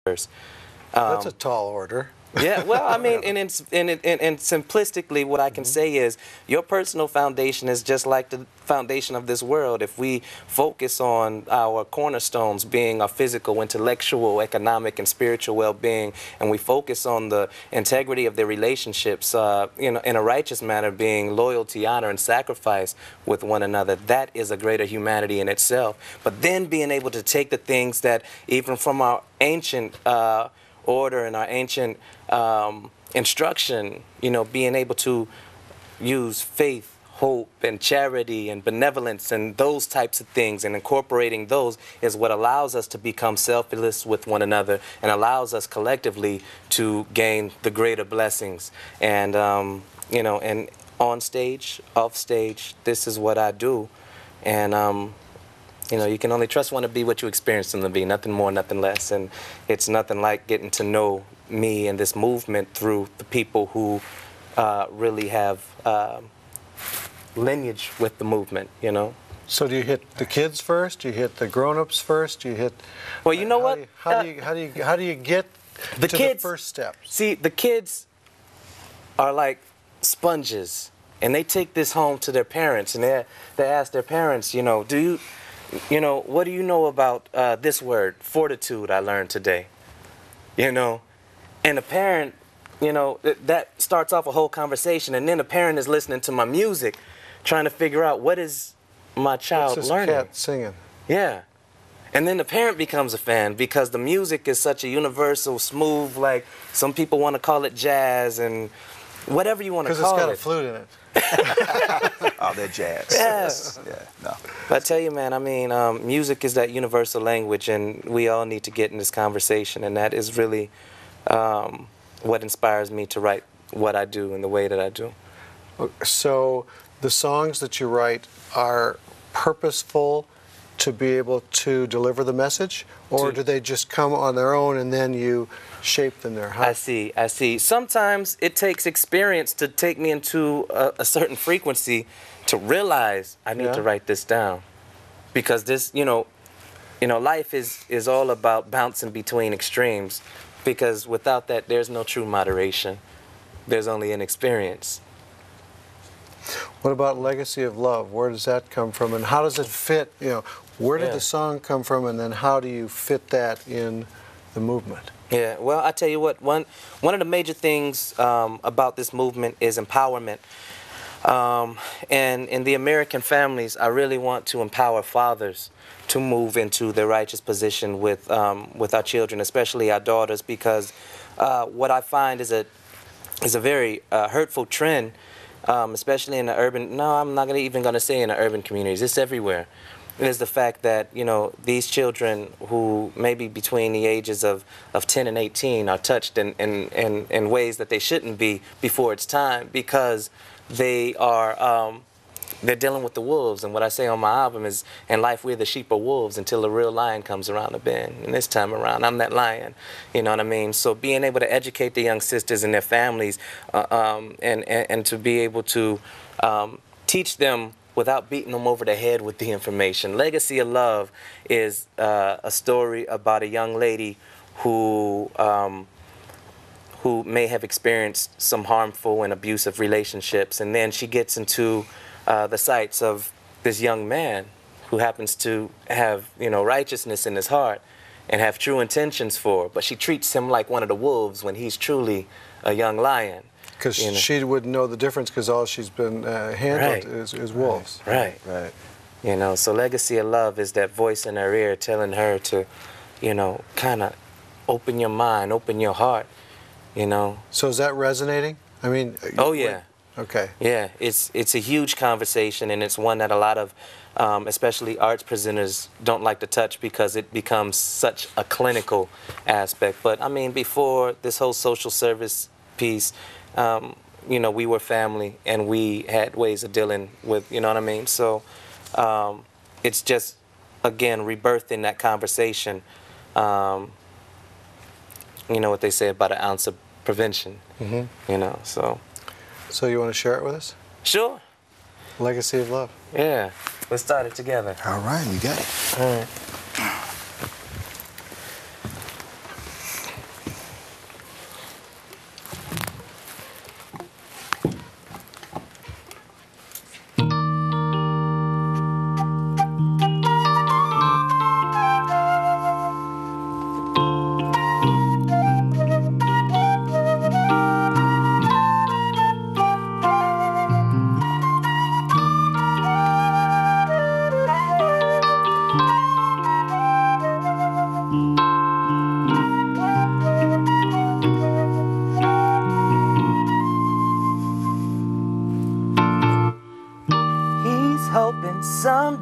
That's a tall order. Yeah, well, I mean, and simplistically, what I can say is your personal foundation is just like the foundation of this world. If we focus on our cornerstones being our physical, intellectual, economic, and spiritual well-being, and we focus on the integrity of their relationships, in a righteous manner, being loyalty, honor, and sacrifice with one another, that is a greater humanity in itself. But then being able to take the things that even from our ancient order and our ancient instruction, being able to use faith, hope, and charity, and benevolence, and those types of things, and incorporating those is what allows us to become selfless with one another and allows us collectively to gain the greater blessings. And, and on stage, off stage, this is what I do. And, you can only trust one to be what you experience them to be, nothing more, nothing less. And it's nothing like getting to know me and this movement through the people who really have lineage with the movement, So do you hit the kids first? Do you hit the grown-ups first? Do you hit? Well, you know what? How do you get to the first step? See, the kids are like sponges, and they take this home to their parents, and they ask their parents, what do you know about this word, fortitude, I learned today? And the parent, that starts off a whole conversation, and then the parent is listening to my music, trying to figure out what is my child learning. Cat singing. Yeah. And then the parent becomes a fan because the music is such a universal, smooth, like some people want to call it jazz and whatever you want to call it. Because it's got a flute in it. Oh, they're jazz. Yes. Yeah, no. But I tell you, man, I mean, music is that universal language, and we all need to get in this conversation, and that is really what inspires me to write what I do in the way that I do. So the songs that you write are purposeful to be able to deliver the message, or do they just come on their own and then you shape them there? I see. Sometimes it takes experience to take me into a certain frequency to realize I need to write this down. Because this, life is all about bouncing between extremes. Because without that, there's no true moderation. There's only an experience. What about Legacy of Love? Where does that come from, and how does it fit? Where did the song come from, and then how do you fit that in the movement? Yeah, well, I tell you what, one of the major things about this movement is empowerment. And in the American families, I really want to empower fathers to move into their righteous position with our children, especially our daughters, because what I find is a very hurtful trend, especially in the urban, I'm not even going to say in the urban communities, it's everywhere. It is the fact that, these children who maybe between the ages of 10 and 18 are touched in ways that they shouldn't be before it's time, because they are they're dealing with the wolves. And what I say on my album is, in life we're the sheep or wolves until the real lion comes around the bend. And this time around, I'm that lion. You know what I mean? So being able to educate the young sisters and their families and to be able to teach them without beating them over the head with the information. Legacy of Love is a story about a young lady who may have experienced some harmful and abusive relationships, and then she gets into the sights of this young man who happens to have, righteousness in his heart and have true intentions for her, but she treats him like one of the wolves when he's truly a young lion. Because she wouldn't know the difference, because all she's been handled is wolves. Right. So Legacy of Love is that voice in her ear telling her to, kind of open your mind, open your heart, So is that resonating? I mean... Oh, yeah. Okay. Yeah, it's a huge conversation, and it's one that a lot of, especially arts presenters, don't like to touch because it becomes such a clinical aspect. But, I mean, before this whole social service piece, we were family, and we had ways of dealing with, what I mean? So it's just, again, rebirthing that conversation. You know what they say about an ounce of prevention, so. So you want to share it with us? Sure. Legacy of Love. Yeah. Let's start it together. All right, you got it. All right.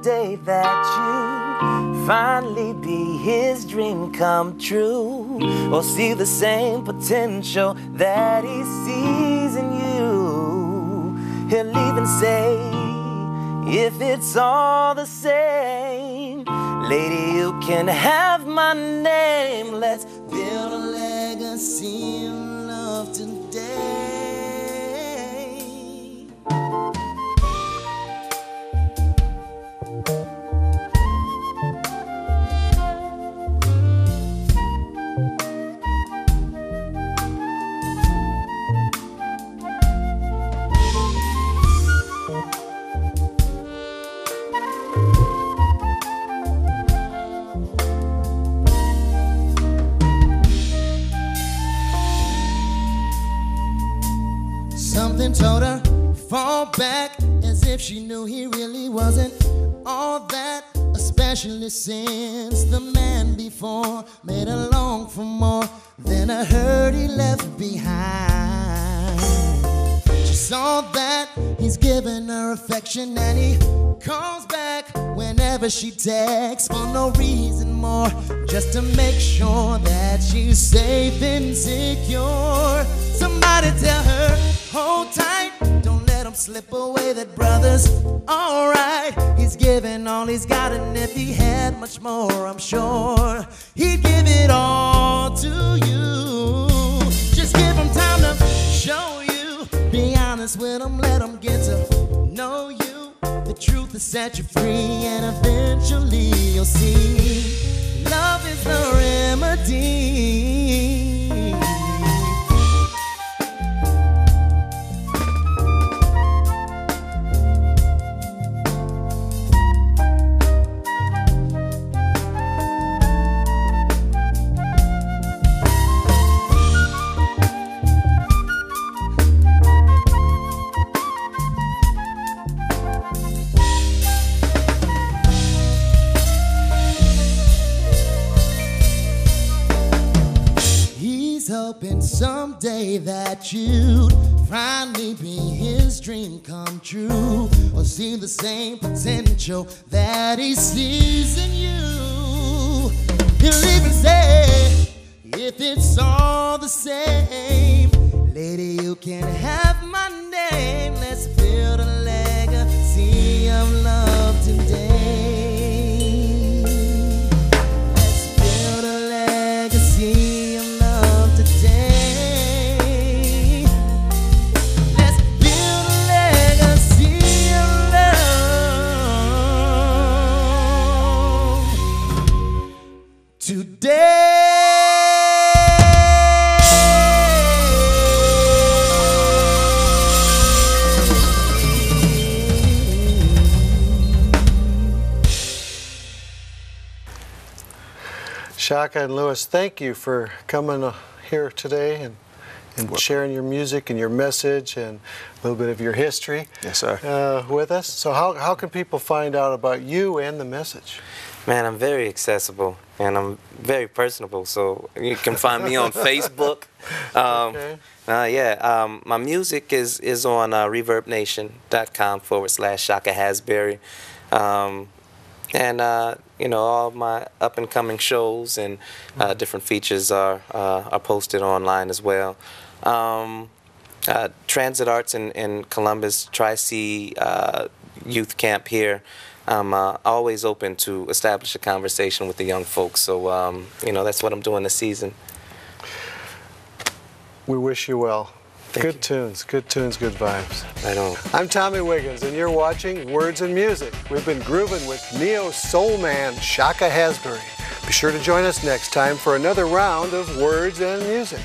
someday that you finally be his dream come true, or see the same potential that he sees in you. He'll even say, if it's all the same, lady, you can have my name. Let's build a legacy of love today. Something told her, fall back, as if she knew he really wasn't all that, especially since the man before made her long for more than a hurt he left behind. She saw that he's giving her affection, and he calls back whenever she texts for no reason more, just to make sure that she's safe and secure. Somebody tell her, hold tight, don't let him slip away, that brother's alright. He's giving all he's got, and if he had much more, I'm sure he'd give it all to you. Just give him time to show you, be honest with him, let him get to know you. The truth will set you free, and eventually you'll see love is the remedy. Hoping someday that you'd finally be his dream come true, or see the same potential that he sees in you. He'll even say, if it's all the same, lady, you can have my name. Let's build a legacy of love today. Let's build a legacy of love today. Let's build a legacy of love today. Shakka and Lewis, thank you for coming here today and sharing your music and your message and a little bit of your history. Yes, sir. With us. So how can people find out about you and the message? Man, I'm very accessible and I'm very personable, so you can find me on Facebook. Okay. My music is on reverbnation.com/Shakka Hasberry. You know, all my up-and-coming shows and different features are posted online as well. Transit Arts in Columbus, Tri-C Youth Camp here. I'm always open to establish a conversation with the young folks, so you know, that's what I'm doing this season. We wish you well. Thank you. Good tunes, good vibes. Right on. I'm Tommy Wiggins, and you're watching Words and Music. We've been grooving with neo soul man Shakka Hasberry. Be sure to join us next time for another round of Words and Music.